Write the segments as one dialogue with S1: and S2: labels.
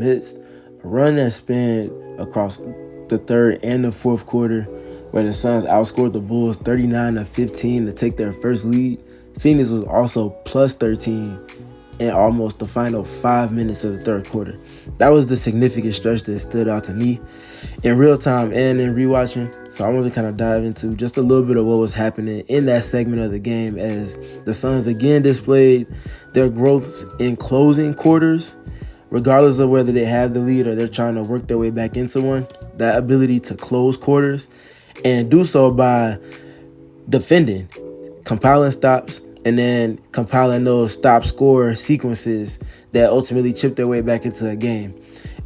S1: midst, a run that spanned across the third and the fourth quarter, where the Suns outscored the Bulls 39-15 to take their first lead. Phoenix was also plus 13 in almost the final 5 minutes of the third quarter. That was the significant stretch that stood out to me in real time and in rewatching. So I want to kind of dive into just a little bit of what was happening in that segment of the game as the Suns again displayed their growth in closing quarters, regardless of whether they have the lead or they're trying to work their way back into one. That ability to close quarters and do so by defending, compiling stops, and then compiling those stop-score sequences that ultimately chip their way back into a game.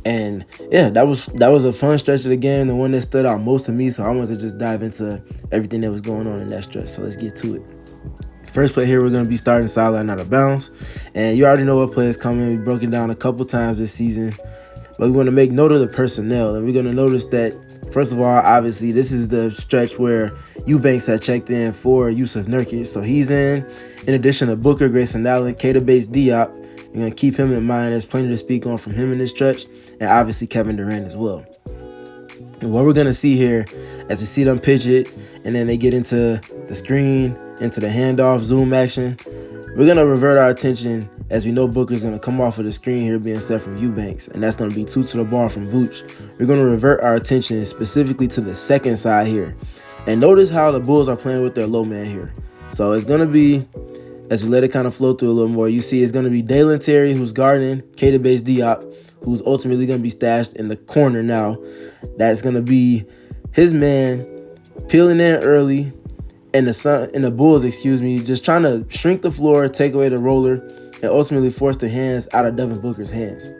S1: And yeah, that was a fun stretch of the game, the one that stood out most to me. So I wanted to just dive into everything that was going on in that stretch. So let's get to it. First play here, we're going to be starting sideline out of bounds. And you already know what play is coming. We broke it down a couple times this season. But we want to make note of the personnel. And we're going to notice that, first of all, obviously, this is the stretch where Eubanks had checked in for Yusuf Nurkic. So he's in addition to Booker, Grayson Allen, Keita Bates-Diop. You're going to keep him in mind. There's plenty to speak on from him in this stretch. And obviously Kevin Durant as well. And what we're going to see here, as we see them pitch it, and then they get into the screen, into the handoff, zoom action, we're going to revert our attention as we know Booker's going to come off of the screen here being set from Eubanks, and that's going to be 2 to the ball from Vooch. We're going to revert our attention specifically to the second side here. And notice how the Bulls are playing with their low man here. So it's going to be, as we let it kind of flow through a little more, you see it's going to be Dalen Terry who's guarding Keita Bates-Diop, who's ultimately going to be stashed in the corner now. That's going to be his man peeling in early, and the Bulls, just trying to shrink the floor, take away the roller, and ultimately force the hands out of Devin Booker's hands.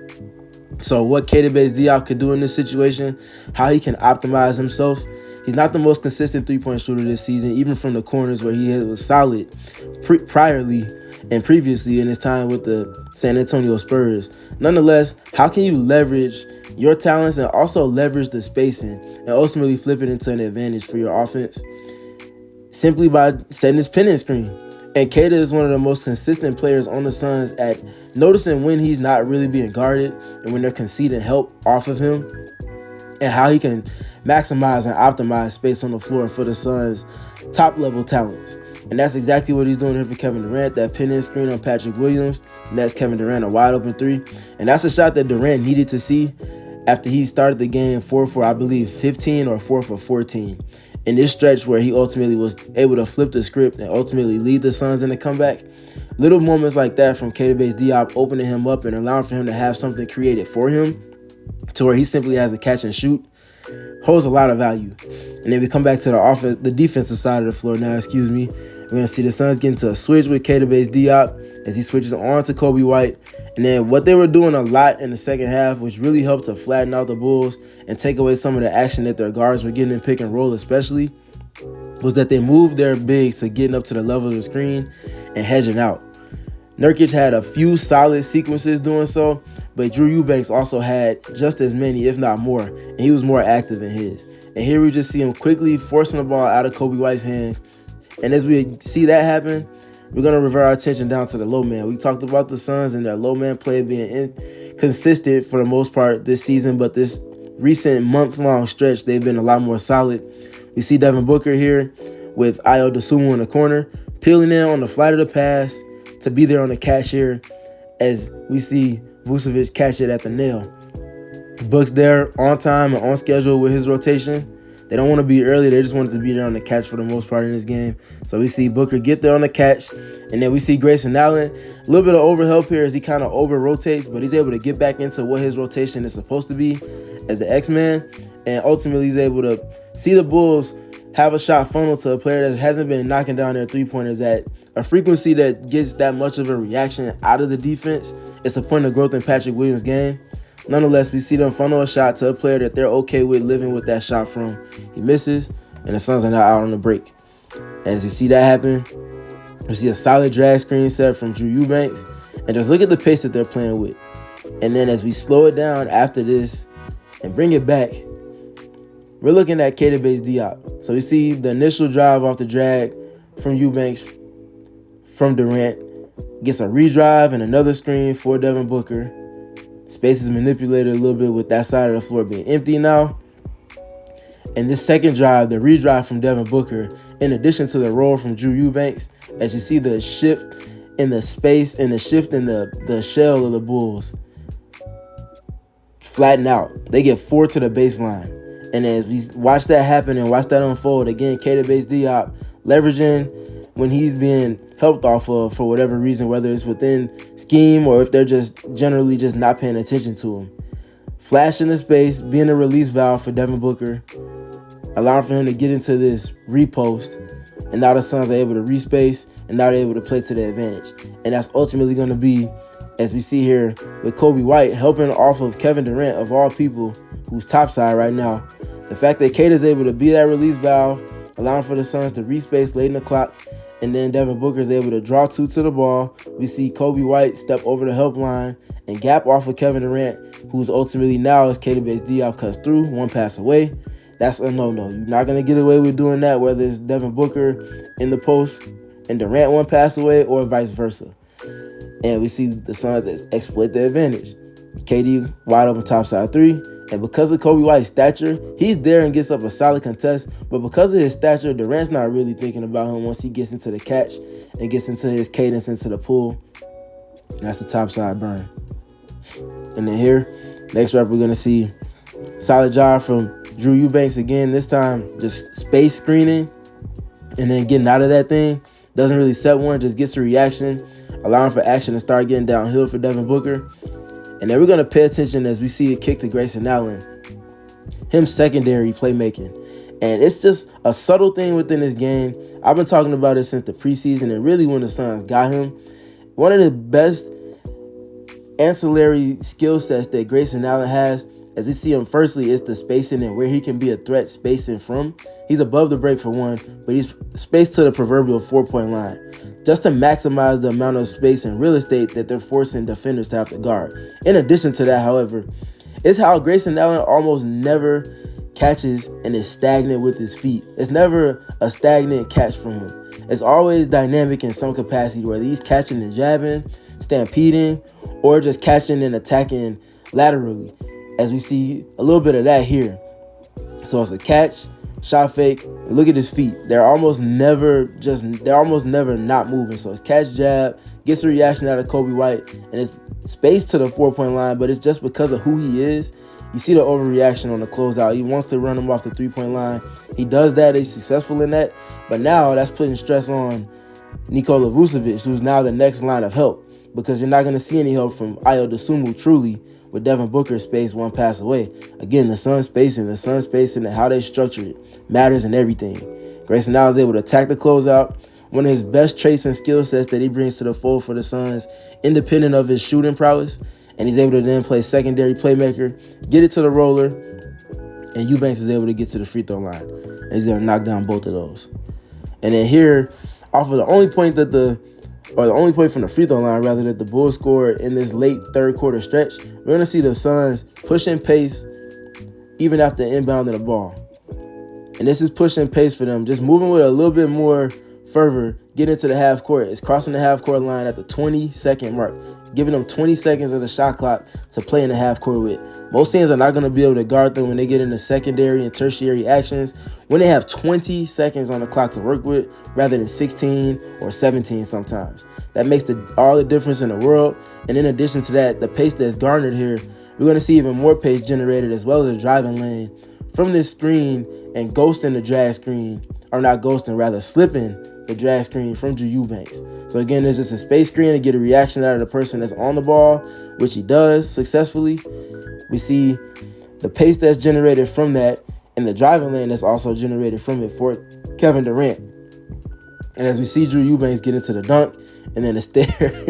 S1: So what Keita Bates-Diop could do in this situation, how he can optimize himself. He's not the most consistent three-point shooter this season, even from the corners where he was solid previously in his time with the San Antonio Spurs. Nonetheless, how can you leverage your talents and also leverage the spacing and ultimately flip it into an advantage for your offense? Simply by setting his pin and screen. And Keita is one of the most consistent players on the Suns at noticing when he's not really being guarded and when they're conceding help off of him, and how he can maximize and optimize space on the floor for the Suns' top-level talents. And that's exactly what he's doing here for Kevin Durant, that pin and screen on Patrick Williams. And that's Kevin Durant, a wide-open three. And that's a shot that Durant needed to see after he started the game 4 for, I believe, 15 or 4 for 14. In this stretch where he ultimately was able to flip the script and ultimately lead the Suns in the comeback, little moments like that from Keita Bates-Diop opening him up and allowing for him to have something created for him to where he simply has to catch and shoot holds a lot of value. And then we come back to the defensive side of the floor now, We're going to see the Suns get into a switch with Keita Bates-Diop as he switches on to Kobe White. And then what they were doing a lot in the second half, which really helped to flatten out the Bulls and take away some of the action that their guards were getting in pick and roll especially, was that they moved their bigs to getting up to the level of the screen and hedging out. Nurkic had a few solid sequences doing so, but Drew Eubanks also had just as many, if not more, and he was more active in his. And here we just see him quickly forcing the ball out of Kobe White's hand. And as we see that happen, we're going to revert our attention down to the low man. We talked about the Suns and their low man play being inconsistent for the most part this season, but this recent month-long stretch, they've been a lot more solid. We see Devin Booker here with Ayo Dosunmu in the corner, peeling in on the flight of the pass to be there on the catch here as we see Vucevic catch it at the nail. Book's there on time and on schedule with his rotation. They don't want to be early. They just wanted to be there on the catch for the most part in this game. So we see Booker get there on the catch. And then we see Grayson Allen. A little bit of overhelp here as he kind of over-rotates, but he's able to get back into what his rotation is supposed to be as the X-Man. And ultimately he's able to see the Bulls have a shot funnel to a player that hasn't been knocking down their three-pointers at a frequency that gets that much of a reaction out of the defense. It's a point of growth in Patrick Williams' game. Nonetheless, we see them funnel a shot to a player that they're okay with living with that shot from. He misses, and the Suns are now out on the break. As you see that happen, we see a solid drag screen set from Drew Eubanks. And just look at the pace that they're playing with. And then as we slow it down after this and bring it back, we're looking at Keita Bates-Diop. So we see the initial drive off the drag from Eubanks from Durant. Gets a redrive and another screen for Devin Booker. Space is manipulated a little bit with that side of the floor being empty now. And this second drive, the redrive from Devin Booker, in addition to the roll from Drew Eubanks, as you see the shift in the space and the shift in the shell of the Bulls flatten out. They get 4 to the baseline. And as we watch that happen and watch that unfold, again, Keita Diop leveraging when he's being helped off of for whatever reason, whether it's within scheme or if they're just generally just not paying attention to him. Flash in the space, being a release valve for Devin Booker, allowing for him to get into this repost, and now the Suns are able to respace, and now they're able to play to their advantage. And that's ultimately going to be, as we see here, with Kobe White helping off of Kevin Durant, of all people, who's topside right now. The fact that Keita's able to be that release valve, allowing for the Suns to respace late in the clock, and then Devin Booker is able to draw 2 to the ball. We see Kobe White step over the help line and gap off of Kevin Durant, who's ultimately now, as Keita Diop cuts through, 1 pass away. That's a no-no. You're not going to get away with doing that, whether it's Devin Booker in the post and Durant 1 pass away or vice versa. And we see the Suns exploit the advantage. KD wide open topside 3. And because of Kobe White's stature, he's there and gets up a solid contest. But because of his stature, Durant's not really thinking about him once he gets into the catch and gets into his cadence into the pull. And that's the topside burn. And then here, next rep, we're going to see solid job from Drew Eubanks again. This time, just space screening and then getting out of that thing. Doesn't really set one, just gets a reaction, allowing for action to start getting downhill for Devin Booker. And then we're going to pay attention as we see a kick to Grayson Allen. Him secondary playmaking. And it's just a subtle thing within this game. I've been talking about it since the preseason and really when the Suns got him. One of the best ancillary skill sets that Grayson Allen has, as we see him, firstly, it's the spacing and where he can be a threat spacing from. He's above the break for one, but he's spaced to the proverbial 4-point line, just to maximize the amount of space and real estate that they're forcing defenders to have to guard. In addition to that, however, it's how Grayson Allen almost never catches and is stagnant with his feet. It's never a stagnant catch from him. It's always dynamic in some capacity, whether he's catching and jabbing, stampeding, or just catching and attacking laterally, as we see a little bit of that here. So it's a catch, shot fake, look at his feet. They're almost never not moving. So it's catch, jab, gets a reaction out of Kobe White, and it's spaced to the 4-point line, but it's just because of who he is. You see the overreaction on the closeout. He wants to run him off the 3-point line. He does that. He's successful in that. But now that's putting stress on Nikola Vucevic, who's now the next line of help, because you're not going to see any help from Ayo Dosunmu truly with Devin Booker space 1 pass away. Again, the Suns spacing and how they structure it matters in everything. Grayson now is able to attack the closeout. One of his best traits and skill sets that he brings to the fold for the Suns, independent of his shooting prowess. And he's able to then play secondary playmaker, get it to the roller, and Eubanks is able to get to the free throw line. And he's going to knock down both of those. And then here, off of the only point from the free throw line, rather, that the Bulls scored in this late third quarter stretch, we're going to see the Suns pushing pace even after inbounding the ball. And this is pushing pace for them, just moving with a little bit more fervor, getting into the half court. It's crossing the half court line at the 20-second mark, giving them 20 seconds of the shot clock to play in the half court with. Most teams are not going to be able to guard them when they get into secondary and tertiary actions, when they have 20 seconds on the clock to work with rather than 16 or 17 sometimes. That makes all the difference in the world. And in addition to that, the pace that's garnered here, we're going to see even more pace generated, as well as a driving lane from this screen and ghosting the drag screen, or not ghosting, rather slipping the drag screen from Drew Eubanks. So again, there's just a space screen to get a reaction out of the person that's on the ball, which he does successfully. We see the pace that's generated from that and the driving lane that's also generated from it for Kevin Durant. And as we see Drew Eubanks get into the dunk and then the stare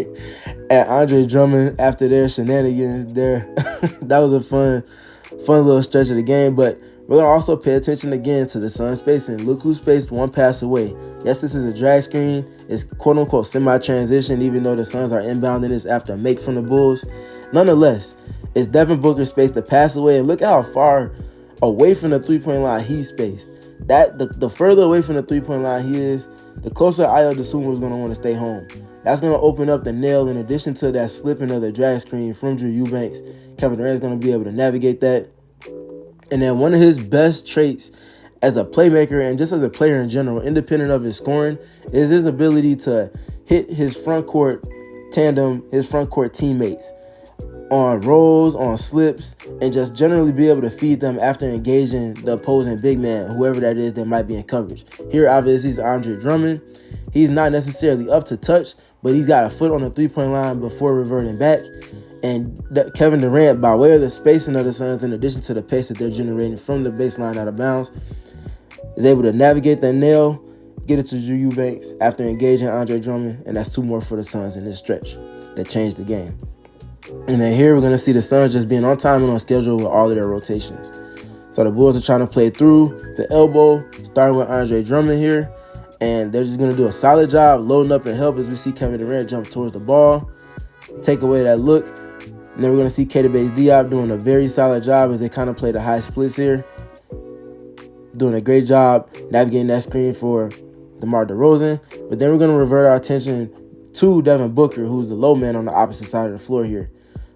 S1: at Andre Drummond after their shenanigans there, that was a fun little stretch of the game. But we're going to also pay attention again to the Suns spacing. Look who spaced 1 pass away. Yes, this is a drag screen. It's quote-unquote semi-transition, even though the Suns are inbounding this after a make from the Bulls. Nonetheless, it's Devin Booker spaced a pass away. And look how far away from the 3-point line he's spaced. The further away from the 3-point line he is, the closer Ayo Dosunmu is going to want to stay home. That's going to open up the nail, in addition to that slipping of the drag screen from Drew Eubanks, Kevin Durant's going to be able to navigate that. And then one of his best traits as a playmaker and just as a player in general, independent of his scoring, is his ability to hit his front court tandem, his front court teammates on rolls, on slips, and just generally be able to feed them after engaging the opposing big man, whoever that is that might be in coverage. Here, obviously, he's Andre Drummond. He's not necessarily up to touch, but he's got a foot on the three-point line before reverting back. And Kevin Durant, by way of the spacing of the Suns, in addition to the pace that they're generating from the baseline out of bounds, is able to navigate that nail, get it to Drew Eubanks after engaging Andre Drummond, and that's 2 more for the Suns in this stretch that changed the game. And then here we're going to see the Suns just being on time and on schedule with all of their rotations. So the Bulls are trying to play through the elbow, starting with Andre Drummond here. And they're just going to do a solid job loading up and help as we see Kevin Durant jump towards the ball, take away that look. And then we're going to see Keita Bates-Diop doing a very solid job as they kind of play the high splits here. Doing a great job navigating that screen for DeMar DeRozan. But then we're going to revert our attention to Devin Booker, who's the low man on the opposite side of the floor here.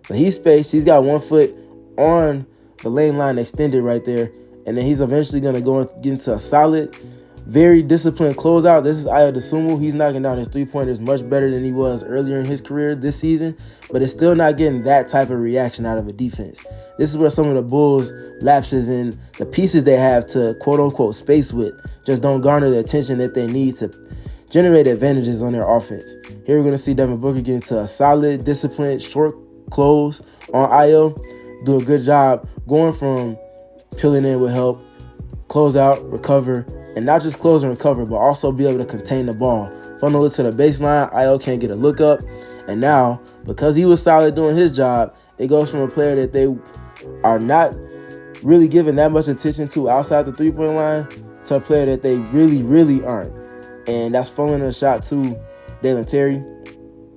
S1: So he's spaced. He's got 1 foot on the lane line extended right there. And then he's eventually going to go and get into a solid, very disciplined closeout. This is Ayo Dosunmu. He's knocking down his three-pointers much better than he was earlier in his career this season. But it's still not getting that type of reaction out of a defense. This is where some of the Bulls' lapses in the pieces they have to quote-unquote space with just don't garner the attention that they need to generate advantages on their offense. Here we're going to see Devin Booker get into a solid, disciplined, short close on Ayo. Do a good job going from peeling in with help, close out, recover, and not just close and recover, but also be able to contain the ball. Funnel it to the baseline. Ayo can't get a look up. And now, because he was solid doing his job, it goes from a player that they are not really giving that much attention to outside the three-point line to a player that they really, really aren't. And that's funneling a shot to Dalen Terry.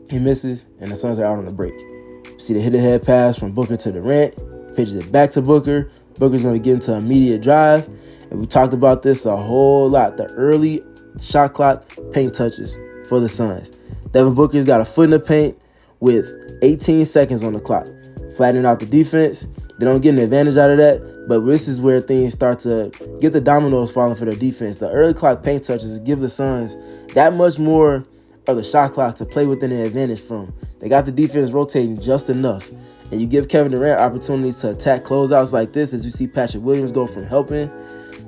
S1: He misses, and the Suns are out on the break. See the hit-ahead pass from Booker to Durant. Pitches it back to Booker. Booker's going to get into immediate drive. And we talked about this a whole lot. The early shot clock paint touches for the Suns. Devin Booker's got a foot in the paint with 18 seconds on the clock. Flattening out the defense. They don't get an advantage out of that. But this is where things start to get the dominoes falling for their defense. The early clock paint touches give the Suns that much more of the shot clock to play within an advantage from. They got the defense rotating just enough. And you give Kevin Durant opportunities to attack closeouts like this as you see Patrick Williams go from helping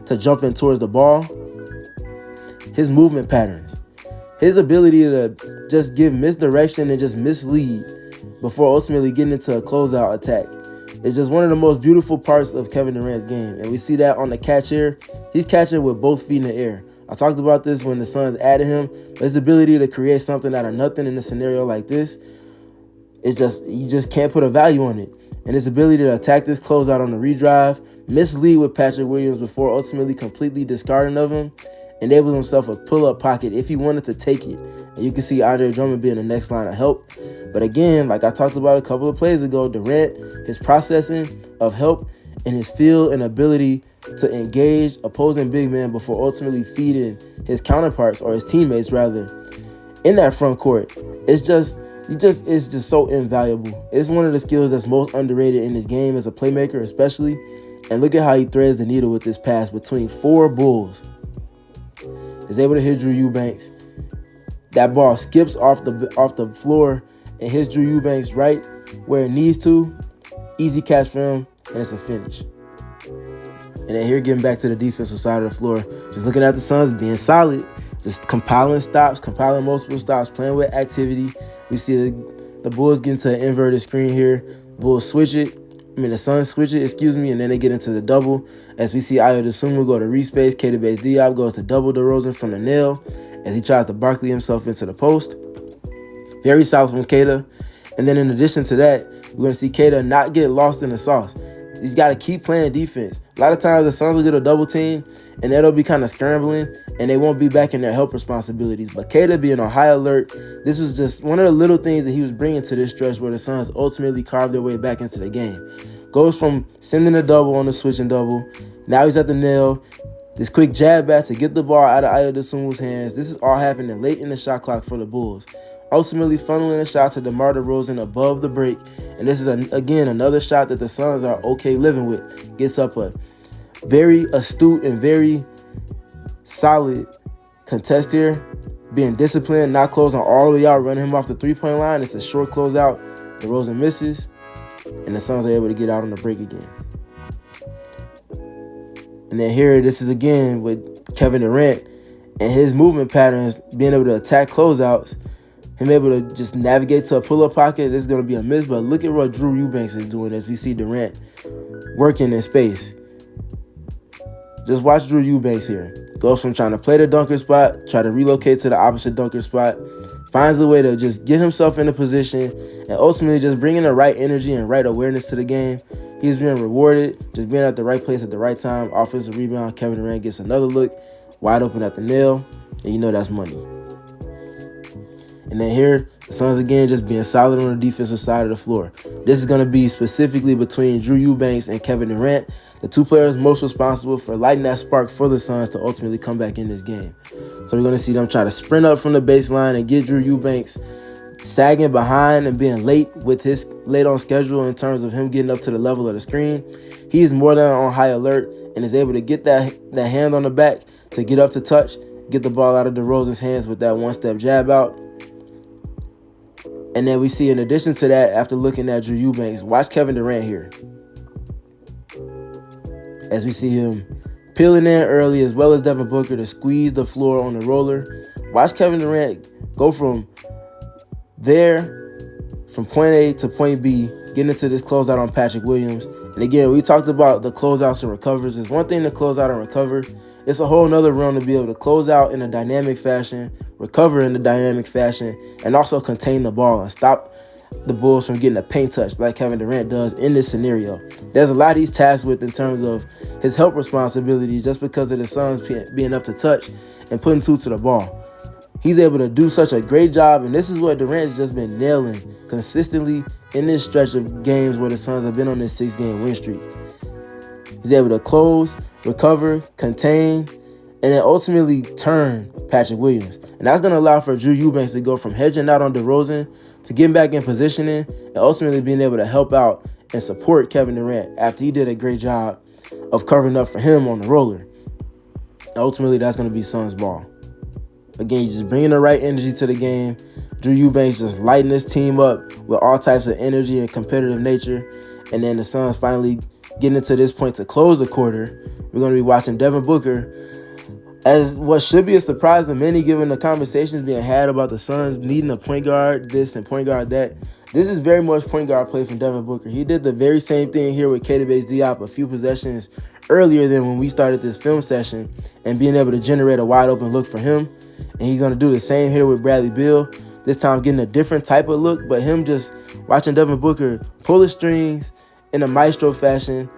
S1: to jumping towards the ball. His movement patterns. His ability to just give misdirection and just mislead before ultimately getting into a closeout attack. It's just one of the most beautiful parts of Kevin Durant's game. And we see that on the catch here. He's catching with both feet in the air. I talked about this when the Suns added him. But his ability to create something out of nothing in a scenario like this, it's just, you just can't put a value on it. And his ability to attack this closeout on the redrive, mislead with Patrick Williams before ultimately completely discarding of him, enables himself a pull-up pocket if he wanted to take it. And you can see Andre Drummond being the next line of help. But again, like I talked about a couple of plays ago, Durant, his processing of help and his feel and ability to engage opposing big men before ultimately feeding his counterparts, or his teammates rather, in that front court. It's just so invaluable. It's one of the skills that's most underrated in this game as a playmaker, especially. And look at how he threads the needle with this pass between 4 Bulls. He's able to hit Drew Eubanks. That ball skips off the floor and hits Drew Eubanks right where it needs to. Easy catch for him, and it's a finish. And then here, getting back to the defensive side of the floor, just looking at the Suns being solid, just compiling stops, compiling multiple stops, playing with activity. We see the Bulls get into an inverted screen here. The Suns switch it, and then they get into the double. As we see Ayo Dosunmu go to respace, Keita Bates-Diop goes to double DeRozan from the nail as he tries to Barkley himself into the post. Very solid from Keita. And then in addition to that, we're going to see Keita not get lost in the sauce. He's got to keep playing defense. A lot of times the Suns will get a double team and they'll be kind of scrambling and they won't be back in their help responsibilities. But Keita being on high alert, this was just one of the little things that he was bringing to this stretch where the Suns ultimately carved their way back into the game. Goes from sending a double on the switch and double. Now he's at the nail. This quick jab back to get the ball out of Ayo Dosunmu's hands. This is all happening late in the shot clock for the Bulls. ultimately funneling a shot to DeMar DeRozan above the break. And this is, again, another shot that the Suns are okay living with. Gets up a very astute and very solid contest here, being disciplined, not closing all the way out, running him off the three-point line. It's a short closeout. DeRozan misses, and the Suns are able to get out on the break again. And then here, this is again with Kevin Durant and his movement patterns, being able to attack closeouts, him able to just navigate to a pull-up pocket. This is going to be a miss, but look at what Drew Eubanks is doing as we see Durant working in space. Just watch Drew Eubanks here. Goes from trying to play the dunker spot, try to relocate to the opposite dunker spot, finds a way to just get himself in a position, and ultimately just bringing the right energy and right awareness to the game. He's being rewarded, just being at the right place at the right time. Offensive rebound, Kevin Durant gets another look, wide open at the nail, and you know that's money. And then here, the Suns again just being solid on the defensive side of the floor. This is going to be specifically between Drew Eubanks and Kevin Durant, the two players most responsible for lighting that spark for the Suns to ultimately come back in this game. So we're going to see them try to sprint up from the baseline and get Drew Eubanks sagging behind and being late with his late on schedule in terms of him getting up to the level of the screen. He's more than on high alert and is able to get that hand on the back to get up to touch, get the ball out of DeRozan's hands with that one-step jab out. And then we see, in addition to that, after looking at Drew Eubanks, watch Kevin Durant here. As we see him peeling in early, as well as Devin Booker, to squeeze the floor on the roller. Watch Kevin Durant go from point A to point B, getting into this closeout on Patrick Williams. And again, we talked about the closeouts and recovers. It's one thing to close out and recover. It's a whole nother realm to be able to close out in a dynamic fashion, recover in a dynamic fashion, and also contain the ball and stop the Bulls from getting a paint touch like Kevin Durant does in this scenario. There's a lot he's tasked with in terms of his help responsibilities just because of the Suns being up to touch and putting two to the ball. He's able to do such a great job, and this is what Durant's just been nailing consistently in this stretch of games where the Suns have been on this 6-game win streak. He's able to close, recover, contain, and then ultimately turn Patrick Williams. And that's going to allow for Drew Eubanks to go from hedging out on DeRozan to getting back in positioning and ultimately being able to help out and support Kevin Durant after he did a great job of covering up for him on the roller. And ultimately, that's going to be Suns ball. Again, you're just bringing the right energy to the game. Drew Eubanks just lighting this team up with all types of energy and competitive nature. And then the Suns finally getting into this point to close the quarter. We're going to be watching Devin Booker as what should be a surprise to many given the conversations being had about the Suns needing a point guard this and point guard that. This is very much point guard play from Devin Booker. He did the very same thing here with Diop a few possessions earlier than when we started this film session and being able to generate a wide open look for him. And he's going to do the same here with Bradley Beal. This time getting a different type of look, but him just watching Devin Booker pull the strings in a maestro fashion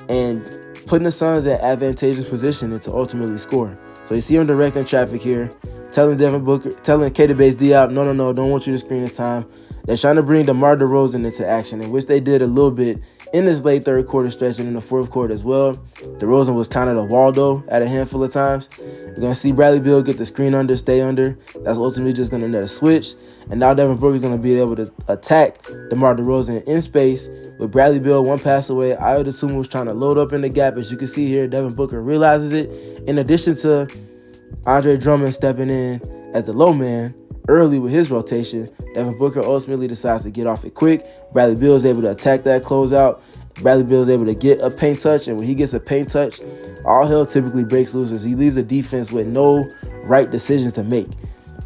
S1: and putting the Suns in advantageous position and to ultimately score. So you see him directing traffic here, telling Diop, no, don't want you to screen this time. They're trying to bring DeMar DeRozan into action, in which they did a little bit in this late third quarter stretch and in the fourth quarter as well. DeRozan was kind of the Waldo at a handful of times. You're going to see Bradley Beal get the screen under, stay under. That's ultimately just going to net a switch. And now Devin Booker is going to be able to attack DeMar DeRozan in space with Bradley Beal one pass away. Ayo Dosunmu was trying to load up in the gap. As you can see here, Devin Booker realizes it. In addition to Andre Drummond stepping in as the low man early with his rotation, Devin Booker ultimately decides to get off it quick. Bradley Beal is able to attack that closeout. Bradley Beal is able to get a paint touch, and when he gets a paint touch, all hell typically breaks loose as he leaves the defense with no right decisions to make.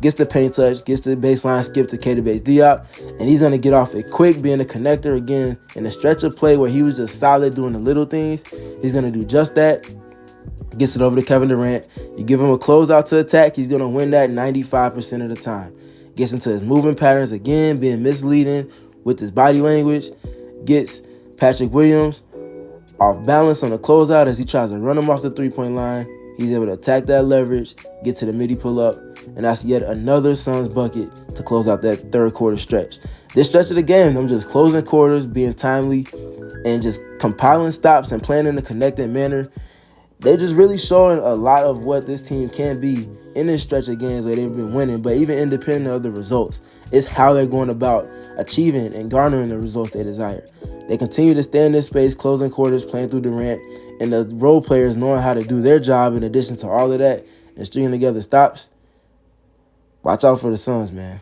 S1: Gets the paint touch, gets the baseline skip to Diop, and he's going to get off it quick, being a connector again in a stretch of play where he was just solid doing the little things. He's going to do just that. Gets it over to Kevin Durant. You give him a closeout to attack, he's going to win that 95% of the time. Gets into his movement patterns again, being misleading with his body language. Gets Patrick Williams off balance on the closeout as he tries to run him off the three-point line. He's able to attack that leverage, get to the midi pull-up, and that's yet another Suns bucket to close out that third quarter stretch. This stretch of the game, them just closing quarters, being timely, and just compiling stops and playing in a connected manner They're just really showing a lot of what this team can be in this stretch of games where they've been winning. But even independent of the results, it's how they're going about achieving and garnering the results they desire. They continue to stay in this space, closing quarters, playing through Durant, and the role players knowing how to do their job in addition to all of that and stringing together stops. Watch out for the Suns, man.